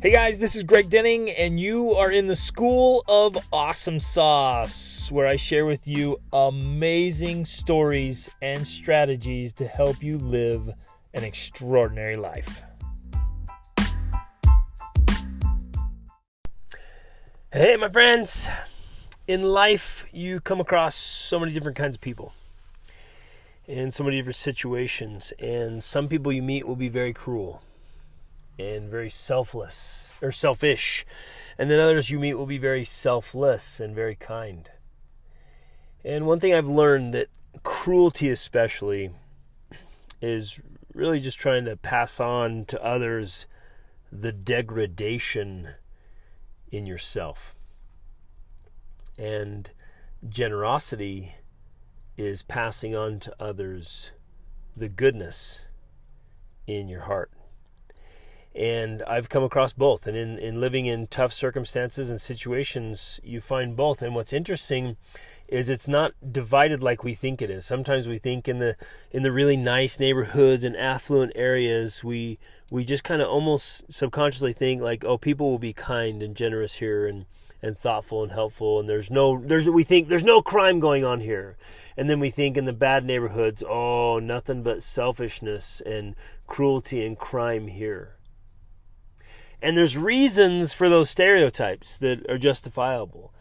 Hey guys, this is Greg Denning, and you are in the School of Awesome Sauce, where I share with you amazing stories and strategies to help you live an extraordinary life. Hey, my friends. In life, you come across so many different kinds of people in so many different situations, and some people you meet will be very cruel and very selfish, and then others you meet will be very selfless and very kind. And one thing I've learned, that cruelty especially is really just trying to pass on to others the degradation in yourself. And generosity is passing on to others the goodness in your heart. And I've come across both. And in living in tough circumstances and situations, you find both. And what's interesting is it's not divided like we think it is. Sometimes we think in the really nice neighborhoods and affluent areas, we just kind of almost subconsciously think like, oh, people will be kind and generous here and thoughtful and helpful, and we think there's no crime going on here. And then we think in the bad neighborhoods, oh, nothing but selfishness and cruelty and crime here. And there's reasons for those stereotypes that are justifiable.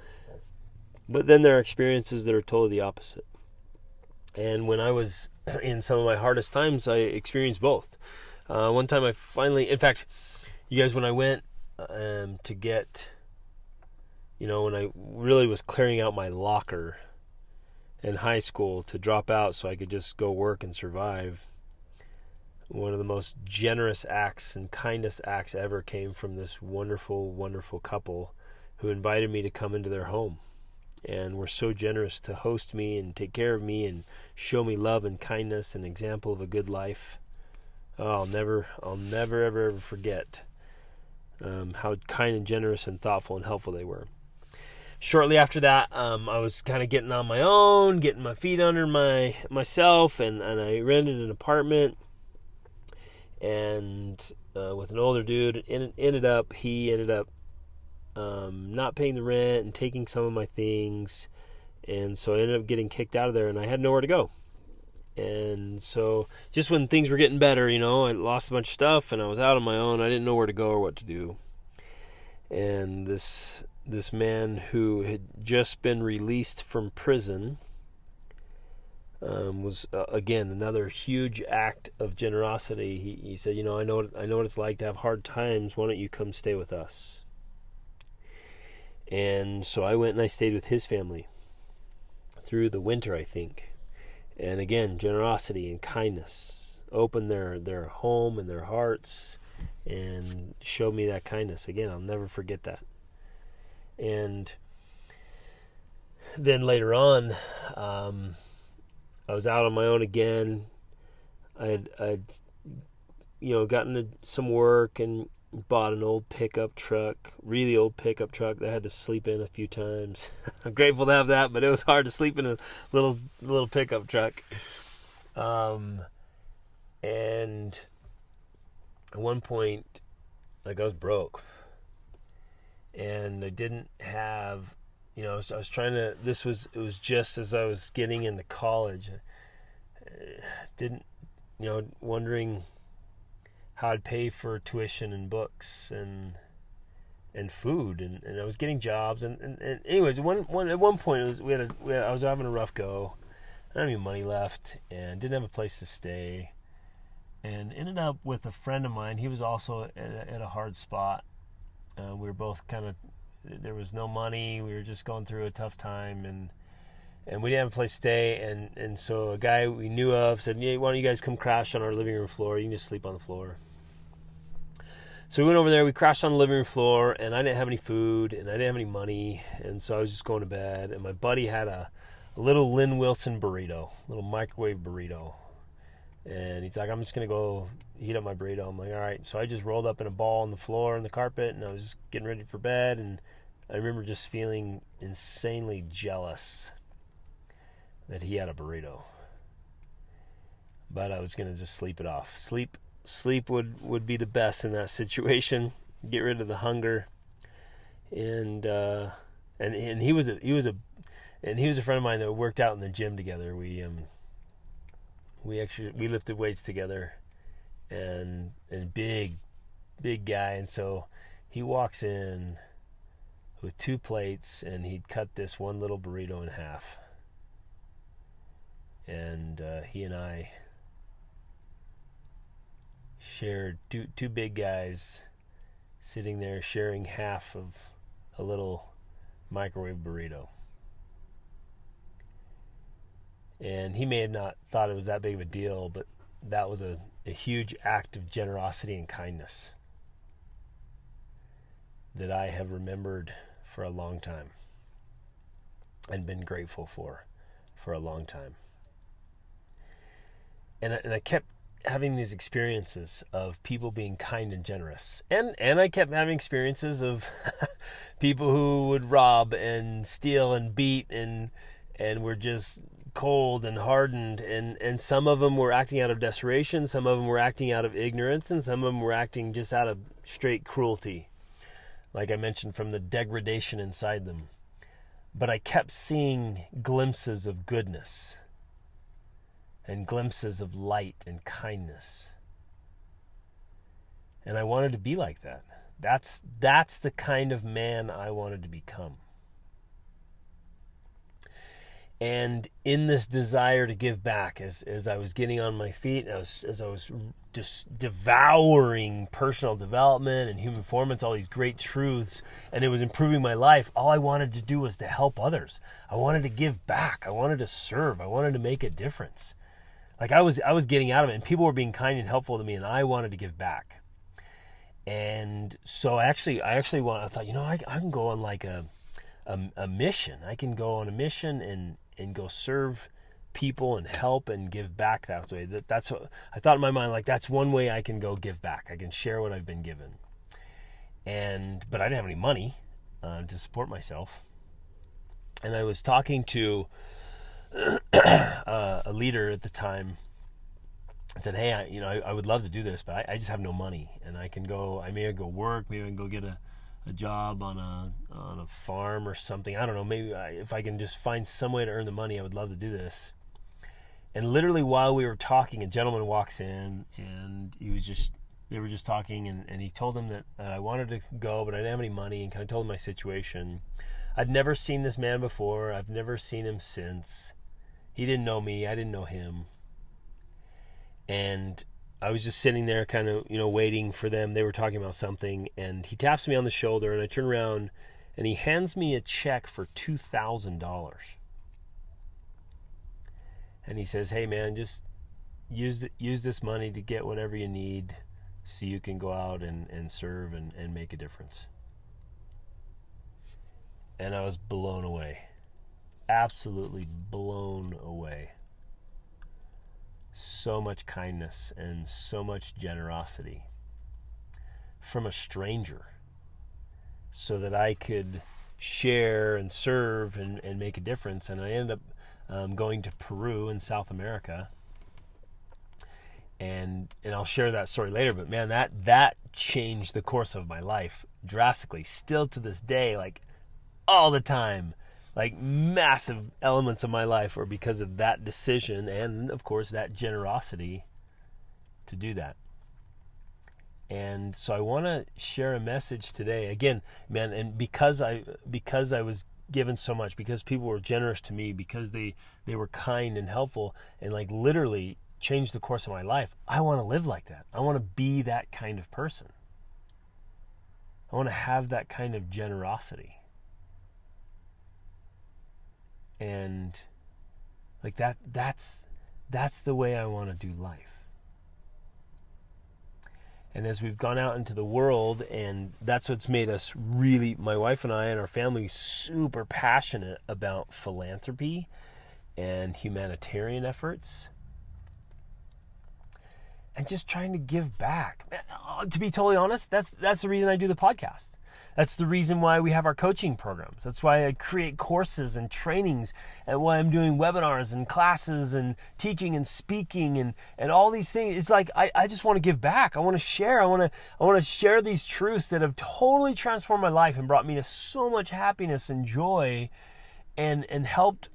But then there are experiences that are totally the opposite. And when I was in some of my hardest times, I experienced both. One time I finally, in fact, you guys, when I went to get, when I really was clearing out my locker in high school to drop out so I could just go work and survive, one of the most generous acts and kindest acts ever came from this wonderful, wonderful couple who invited me to come into their home, and were so generous to host me and take care of me and show me love and kindness, an example of a good life. Oh, I'll never ever forget how kind and generous and thoughtful and helpful they were. Shortly after that, I was kind of getting on my own, getting my feet under myself, and I rented an apartment. And with an older dude, he ended up not paying the rent and taking some of my things, and so I ended up getting kicked out of there, and I had nowhere to go. And so just when things were getting better, I lost a bunch of stuff, and I was out on my own. I didn't know where to go or what to do. And this man who had just been released from prison was again another huge act of generosity. He said, I know what it's like to have hard times. Why don't you come stay with us? And so I went and I stayed with his family through the winter, I think. And again, generosity and kindness opened their home and their hearts and showed me that kindness. Again, I'll never forget that. And then later on, I was out on my own again. I'd gotten to some work and bought an old pickup truck, really old pickup truck that I had to sleep in a few times. I'm grateful to have that, but it was hard to sleep in a little pickup truck. And at one point, I was broke, and I didn't have. I was trying to, it was just as I was getting into college, wondering how I'd pay for tuition and books and food, and I was getting jobs, and anyways, at one point I was having a rough go. I didn't have any money left, and didn't have a place to stay, and ended up with a friend of mine. He was also at a hard spot. We were both there was no money. We were just going through a tough time, and we didn't have a place to stay. And so a guy we knew of said, "Hey, why don't you guys come crash on our living room floor? You can just sleep on the floor." So we went over there. We crashed on the living room floor, and I didn't have any food, and I didn't have any money, and so I was just going to bed. And my buddy had a little Lynn Wilson burrito, little microwave burrito, and he's like, "I'm just gonna go heat up my burrito." I'm like, "All right." So I just rolled up in a ball on the floor on the carpet, and I was just getting ready for bed, and I remember just feeling insanely jealous that he had a burrito. But I was going to just sleep it off. Sleep would be the best in that situation. get rid of the hunger. And he was a friend of mine that worked out in the gym together. We lifted weights together, and big guy. And so he walks in with 2 plates, and he'd cut this one little burrito in half. And he and I shared, two big guys sitting there sharing half of a little microwave burrito. And he may have not thought it was that big of a deal, but that was a huge act of generosity and kindness that I have remembered for a long time and been grateful for a long time. And I kept having these experiences of people being kind and generous. And I kept having experiences of people who would rob and steal and beat and were just cold and hardened. And some of them were acting out of desperation. Some of them were acting out of ignorance. And some of them were acting just out of straight cruelty. Like I mentioned, from the degradation inside them. But I kept seeing glimpses of goodness and glimpses of light and kindness. And I wanted to be like that. That's the kind of man I wanted to become. And in this desire to give back, as I was getting on my feet, as I was just devouring personal development and human performance, all these great truths, and it was improving my life, all I wanted to do was to help others. I wanted to give back. I wanted to serve. I wanted to make a difference. Like I was getting out of it, and people were being kind and helpful to me, and I wanted to give back. And so I thought, I can go on like a mission. I can go on a mission and go serve people and help and give back that way. That's what I thought in my mind, like that's one way I can go give back. I can share what I've been given. But I didn't have any money to support myself. And I was talking to a leader at the time and said, hey, I would love to do this, but I just have no money, and I may go work, maybe I can go get a job on a farm or something. I don't know, maybe if I can just find some way to earn the money, I would love to do this. And literally while we were talking, a gentleman walks in, and they were just talking, and he told him that I wanted to go, but I didn't have any money, and kind of told him my situation. I'd never seen this man before. I've never seen him since. He didn't know me. I didn't know him. And I was just sitting there kind of, waiting for them. They were talking about something, and he taps me on the shoulder, and I turn around, and he hands me a check for $2,000. And he says, hey man, just use this money to get whatever you need so you can go out and serve and make a difference. And I was blown away. Absolutely blown away. So much kindness and so much generosity from a stranger so that I could share and serve and make a difference. And I ended up going to Peru in South America. And I'll share that story later, but man, that changed the course of my life drastically. Still to this day, like all the time, like massive elements of my life are because of that decision and of course that generosity to do that. And so I want to share a message today again, man, and because I was given so much, because people were generous to me, because they were kind and helpful and like literally changed the course of my life. I want to live like that. I want to be that kind of person. I want to have that kind of generosity. And like that's the way I want to do life. And as we've gone out into the world, and that's what's made us really, my wife and I and our family, super passionate about philanthropy and humanitarian efforts. And just trying to give back. To be totally honest, that's the reason I do the podcast. That's the reason why we have our coaching programs. That's why I create courses and trainings, and why I'm doing webinars and classes and teaching and speaking and all these things. It's like I just want to give back. I want to share. I want to share these truths that have totally transformed my life and brought me to so much happiness and joy, and helped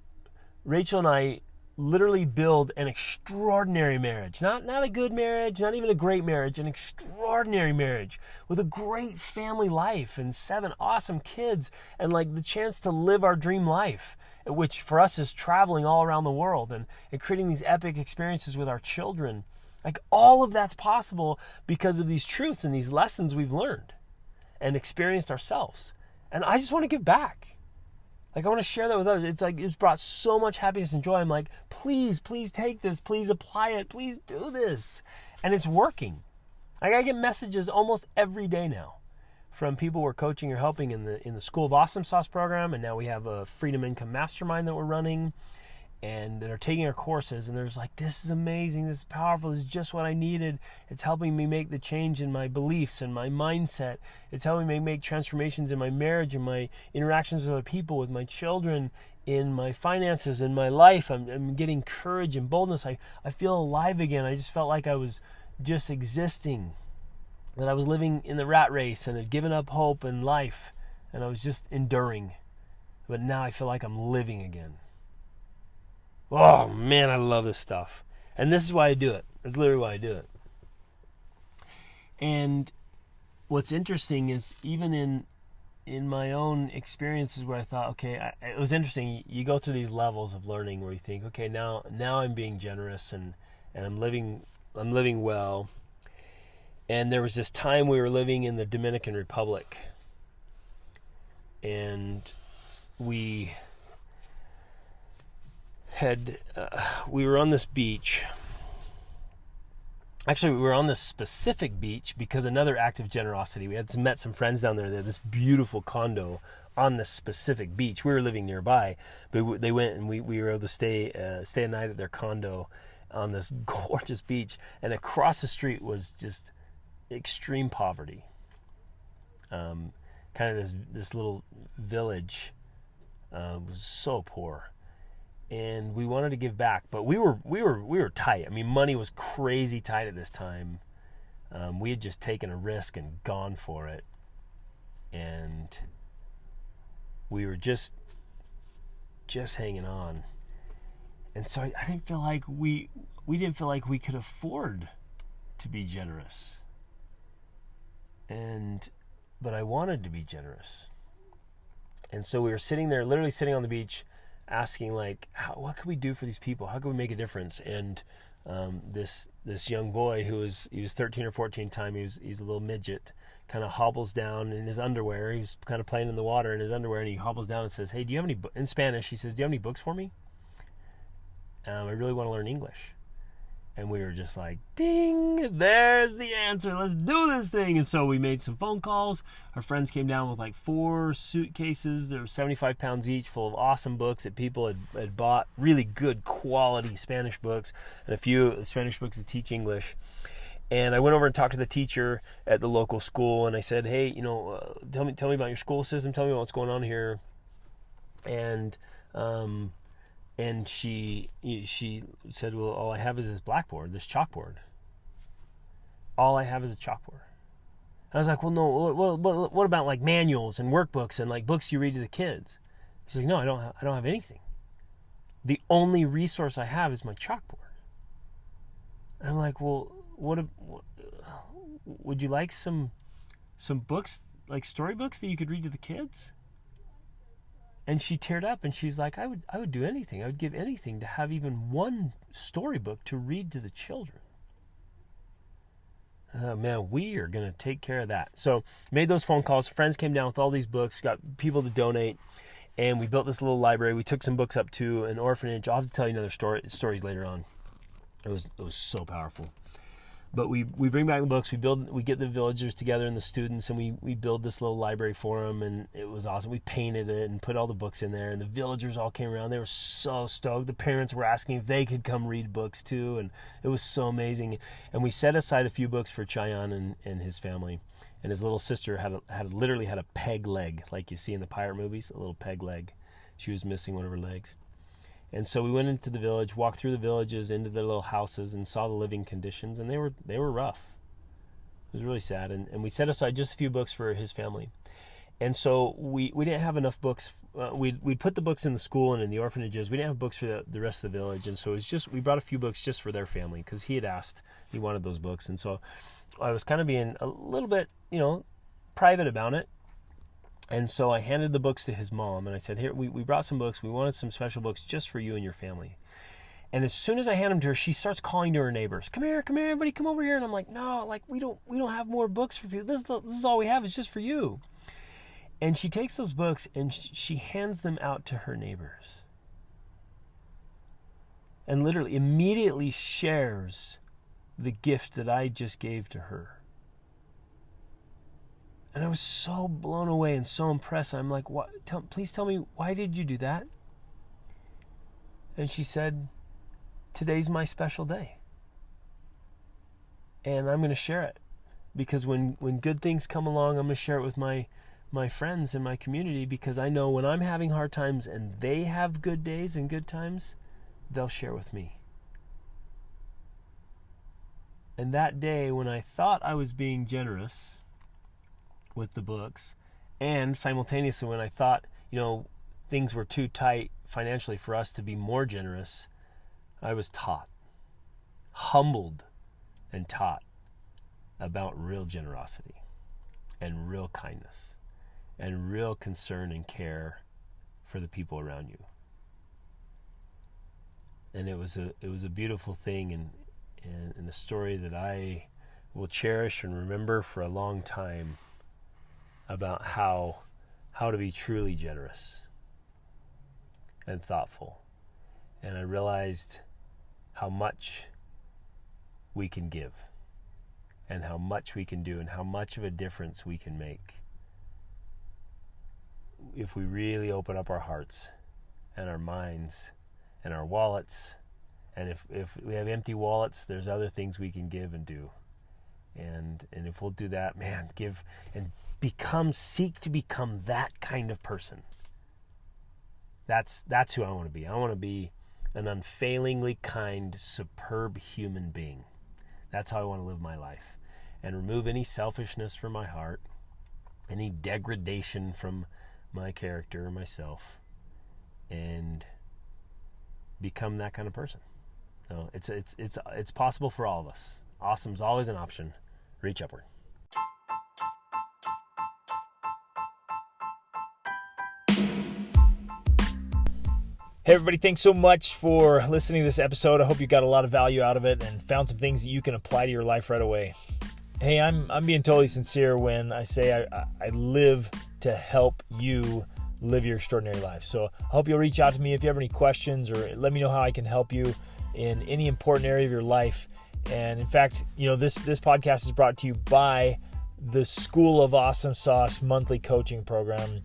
Rachel and I literally build an extraordinary marriage. Not a good marriage, not even a great marriage, an extraordinary marriage with a great family life and 7 awesome kids, and like the chance to live our dream life, which for us is traveling all around the world and creating these epic experiences with our children. Like, all of that's possible because of these truths and these lessons we've learned and experienced ourselves. And I just want to give back. Like, I want to share that with others. It's like, it's brought so much happiness and joy. I'm like, please take this. Please apply it. Please do this. And it's working. Like, I get messages almost every day now from people we're coaching or helping in the School of Awesome Sauce program. And now we have a Freedom Income Mastermind that we're running, and that are taking our courses. And they're just like, this is amazing. This is powerful. This is just what I needed. It's helping me make the change in my beliefs and my mindset. It's helping me make transformations in my marriage and my interactions with other people, with my children, in my finances, in my life. I'm getting courage and boldness. I feel alive again. I just felt like I was just existing, that I was living in the rat race and had given up hope and life, and I was just enduring. But now I feel like I'm living again. Oh man, I love this stuff. And this is why I do it. That's literally why I do it. And what's interesting is, even in my own experiences where I thought, okay, it was interesting. You go through these levels of learning where you think, okay, now I'm being generous and I'm living well. And there was this time we were living in the Dominican Republic, and we were on this beach. Actually, we were on this specific beach because another act of generosity. We had met some friends down there. They had this beautiful condo on this specific beach. We were living nearby, but they went and we were able to stay a night at their condo on this gorgeous beach. And across the street was just extreme poverty. Kind of this little village was so poor. And we wanted to give back, but we were tight. I mean, money was crazy tight at this time. We had just taken a risk and gone for it, and we were just hanging on. And so I didn't feel like we didn't feel like we could afford to be generous. But I wanted to be generous, and so we were sitting there, literally sitting on the beach, asking like, what can we do for these people? How can we make a difference? And this young boy he was 13 or 14 time, he's a little midget, kind of hobbles down in his underwear. He was kind of playing in the water in his underwear, and he hobbles down and says, hey, do you have any, in Spanish, he says, do you have any books for me? I really want to learn English. And we were just like, ding, there's the answer. Let's do this thing. And so we made some phone calls. Our friends came down with like 4 suitcases. They were 75 pounds each, full of awesome books that people had bought, really good quality Spanish books, and a few Spanish books to teach English. And I went over and talked to the teacher at the local school, and I said, hey, tell me about your school system. Tell me what's going on here. And she said, well, all I have is this blackboard, this chalkboard. All I have is a chalkboard. I was like, well, no, what about like manuals and workbooks and like books you read to the kids? She's like, no, I don't have anything. The only resource I have is my chalkboard. And I'm like, well, what would you like some books, like storybooks that you could read to the kids? And she teared up and she's like, I would do anything. I would give anything to have even one storybook to read to the children. Man, we are going to take care of that. So made those phone calls. Friends came down with all these books, got people to donate, and we built this little library. We took some books up to an orphanage. I'll have to tell you another stories later on. It was so powerful. But we bring back the books, we get the villagers together and the students, and we build this little library for them, and it was awesome. We painted it and put all the books in there, and the villagers all came around. They were so stoked. The parents were asking if they could come read books too, and it was so amazing. And we set aside a few books for Chayan and his family. And his little sister literally had a peg leg, like you see in the pirate movies, a little peg leg. She was missing one of her legs. And so we went into the village, walked through the villages, into their little houses, and saw the living conditions, and they were rough. It was really sad. And we set aside just a few books for his family. And so we didn't have enough books. We'd put the books in the school and in the orphanages. We didn't have books for the rest of the village. And so it was just, we brought a few books just for their family, because he had asked, he wanted those books. And so I was kind of being a little bit, private about it. And so I handed the books to his mom, and I said, here, we brought some books. We wanted some special books just for you and your family. And as soon as I hand them to her, she starts calling to her neighbors. Come here, everybody, come over here. And I'm like, no, we don't have more books for people. This is all we have. It's just for you. And she takes those books and she hands them out to her neighbors. And literally immediately shares the gift that I just gave to her. And I was so blown away and so impressed. I'm like, "What? Please tell me, why did you do that?" And she said, "Today's my special day. And I'm going to share it. Because when good things come along, I'm going to share it with my friends and my community, because I know when I'm having hard times and they have good days and good times, they'll share with me." And that day, when I thought I was being generous with the books, and simultaneously when I thought, things were too tight financially for us to be more generous, I was taught, humbled and taught about real generosity and real kindness and real concern and care for the people around you. And it was a beautiful thing, and a story that I will cherish and remember for a long time, about how to be truly generous and thoughtful. And I realized how much we can give, and how much we can do, and how much of a difference we can make if we really open up our hearts and our minds and our wallets. And if we have empty wallets, there's other things we can give and do. And if we'll do that, man, give and seek to become that kind of person. That's who I want to be. I want to be an unfailingly kind, superb human being. That's how I want to live my life. And remove any selfishness from my heart, any degradation from my character or myself, and become that kind of person. So it's possible for all of us. Awesome's always an option. Reach upward. Hey everybody, thanks so much for listening to this episode. I hope you got a lot of value out of it and found some things that you can apply to your life right away. Hey, I'm being totally sincere when I say I live to help you live your extraordinary life. So I hope you'll reach out to me if you have any questions, or let me know how I can help you in any important area of your life. And in fact, this podcast is brought to you by the School of Awesome Sauce monthly coaching program.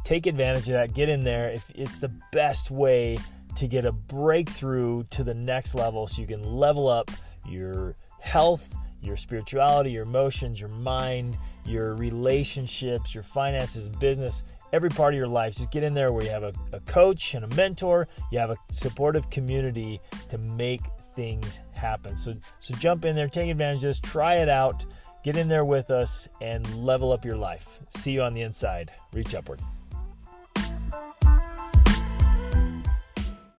Take advantage of that. Get in there. It's the best way to get a breakthrough to the next level, so you can level up your health, your spirituality, your emotions, your mind, your relationships, your finances, business, every part of your life. Just get in there where you have a coach and a mentor. You have a supportive community to make things happen. So jump in there, take advantage of this, try it out, get in there with us, and level up your life. See you on the inside. Reach upward.